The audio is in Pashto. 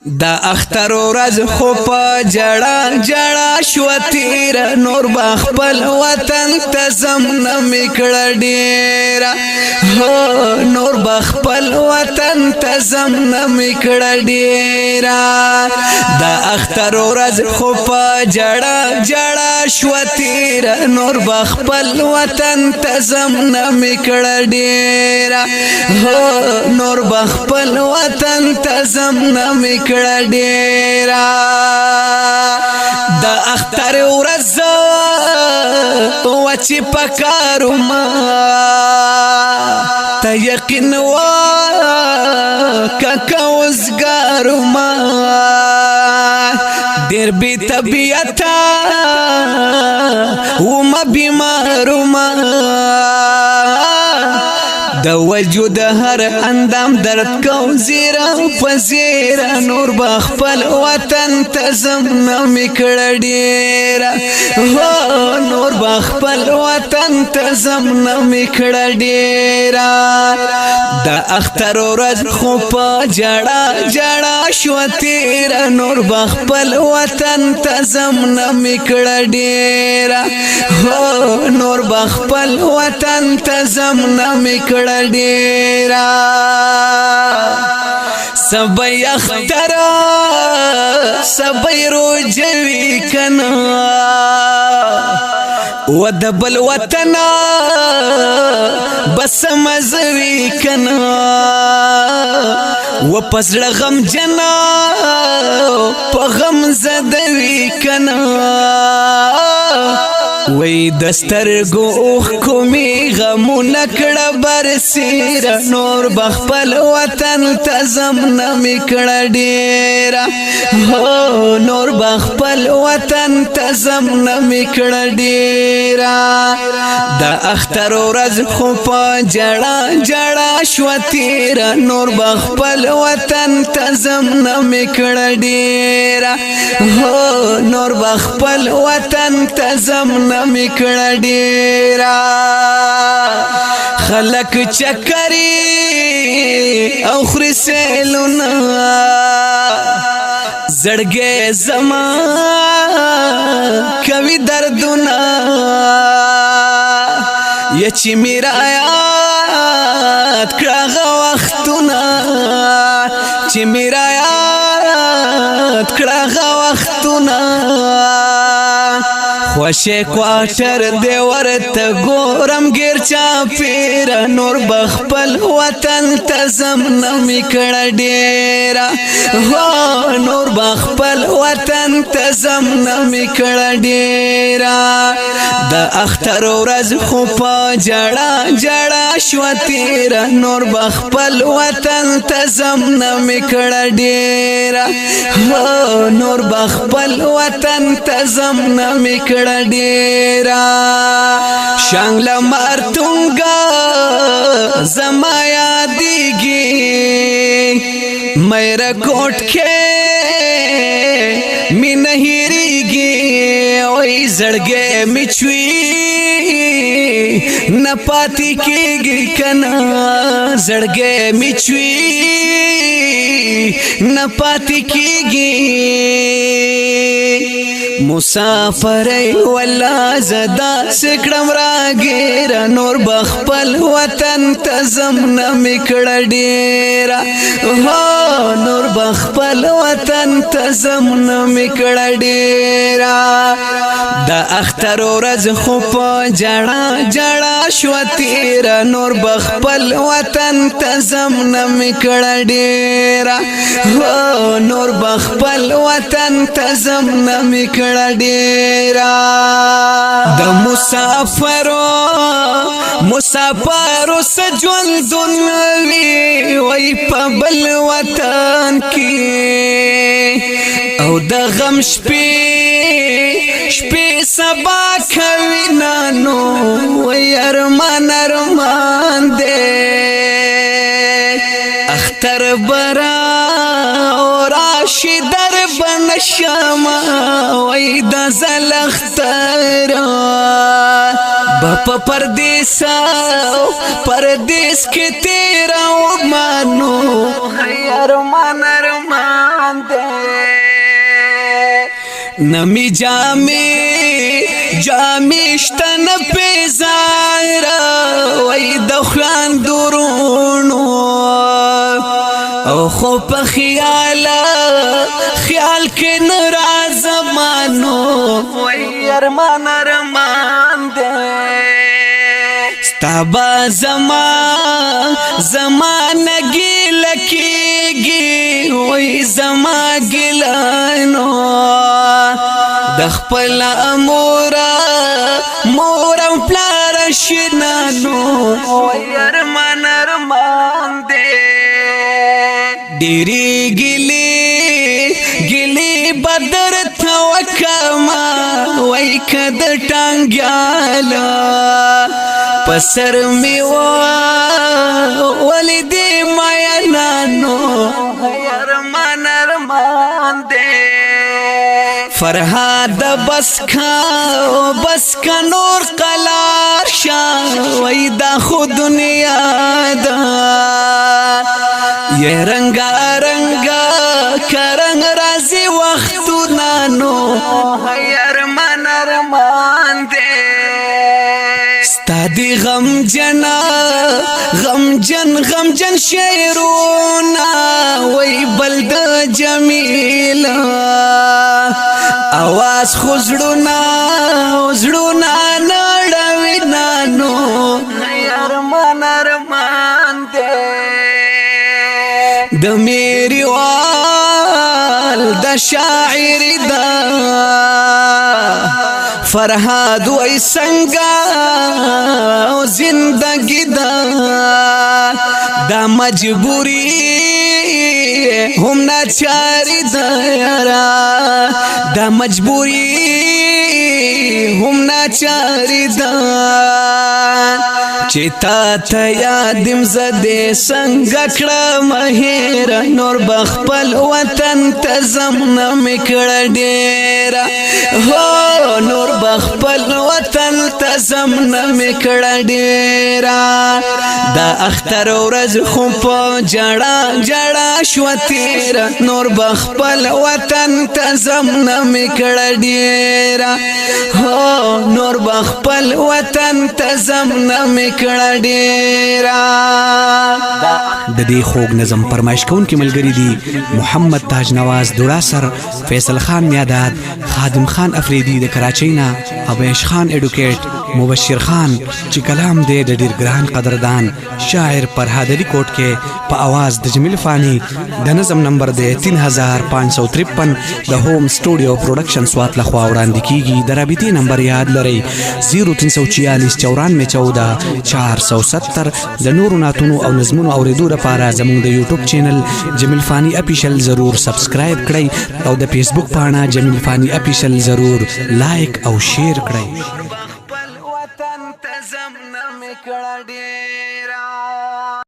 دا اختر ورځ خو په جړا جړا شو تیر نور بخپل وطن ته زم نه میکړه ډیر هو نور بخپل وطن ته زم نه میکړه ډیر دا اختر ورځ خو په جړا جړا شو تیر نور بخپل وطن ته زم نه میکړه ډیر هو نور بخپل وطن ته زم نه میکړه ډیرا د اختر ورځ وچی پکارو ما ته یقین وا ککا وزګارو ما ډیر بی طبیعتا و ما بیمارو ما د وجود هر اندام درد کو زیرا پزیرا نور بخپل وطن تزم نمیکړه ډیرا هو نور بخپل وطن تزم نمیکړه ډیرا د اختر ورځ خو په جړا جړا شو تیر نور بخپل وطن تزم نمیکړه ډیرا هو نور بخپل وطن تزم نمیکړه ډیرا سبای اختر سبای روجوی کنا و د بل وطن بس مزوی کنا و پسړه غم جنا په غم زدوی کنا وی دسترګو اوخ کومي غمو نکړه برسیر نور بخپل وطن تزم نمیکړه ډیرا هو نور بخپل وطن تزم نمیکړه ډیرا د اختر ورځ خو په جړا جړا شو تیر نور بخپل وطن تزم نمیکړه ډیرا هو نور بخپل وطن تزم نمیکړه ډیرا خلق چکری او خری سیلونا زړګې زما کوي دردونه یچی میرا یاد کړه وختونه چې میرا یاد کړه وختونه خوشه کوارټر دی ورته ګورم غیر چا پیر نور بخپل وطن تزم نمیکړه ډیرا هو نور بخپل وطن تزم نمیکړه ډیرا د اختر ورځ خو په جړا جړا شو تیر نور بخپل وطن تزم نمیکړه ډیرا هو نور بخپل وطن تزم نمیکړه ډیرا شانګل مارتونګا زما یادېږي مېر کوټ کې می نه هېرېږي وای زړګې می چوي نه پاتې کېږي کنه زړګې می چوي نه پاتې کېږي مسافر ولا زدا سکړم راګیر نور بخپل وطن تزم نمیکړه ډیرا هو نور بخپل وطن تزم نمیکړه ډیرا د اختر ورځ خو په جړا جړا شو تیر نور بخپل وطن تزم نمیکړه ډیرا هو نور بخپل وطن تزم نمیکړه ډیرا د مسافرو سجوندون وی وای په بل وطن کې او د غم شپې سبا کوي نانو وای ارمان ارمان دې اختر برا راشد در بنشما وای د زلختر باپا پردیس کی تیرا مانو ارمان ارمان نمی جامی شتن پیزارا وی دخلان درونو او خو په خیال کې ناراض مانو وی ارمان دې ستابا زمان گیل کیږي وی زما ګلانو د خپل مورم پلار شنانو وی ارمان دې ډېری ګلی بدر توکما وای کد ټانګالا پسر می ولدی میانانو ارمان دې فرهاد بس کا نور قلار شاه وای دا خو دنیا دا یہ رنگا کرنگ رازی وقتو نانو ارمان دے ستا دی غم جن شیرونا وی بلد جمیلا آواز خوزڑونا نڑوی نانو ارمان دے د میری وال د شاعر دا فرهاد وای څنګه زندگی دا مجبوری هم ناچاری دا مجبوری هم ناچاری چتا ته یادم زده څنګه کړه مهیر نور بخپل وطن ته زمنا میکړه ډیر هو نور بخپل وطن ته زمنا میکړه ډیر دا اختر ورځ خو په جړا شو تیر نور بخپل وطن ته زمنا میکړه ډیر هو نور بخپل وطن ته زمنا کړه ډیرا د دې خوږ نظم فرمایش کوونکي ملګری دي محمد تاج نواز دوړاسر فیصل خان میاداد خادم خان افریدي د کراچۍ نه ابیش خان ایډوکیټ مبشر خان چې کلام دې د ډیر ګران قدردان شاعر فرهاد علي کوټ کې په आवाज د جمیل فانی د نظم نمبر دی 3553 د هوم سټوډیو پروډکشن سوات لخوا وړاندې کیږي د رابطې نمبر یاد لرئ 03449470 د نورو ناتونو او نظمونو اوریدو لپاره زموږ د یوټیوب چینل جمیل فانی اپیشل ضرور سبسکرایب کړئ او د فیسبوک پاڼه جمیل فانی اپیشل ضرور لایک او شیر کړئ وطن ته زمنا میکړه ډیر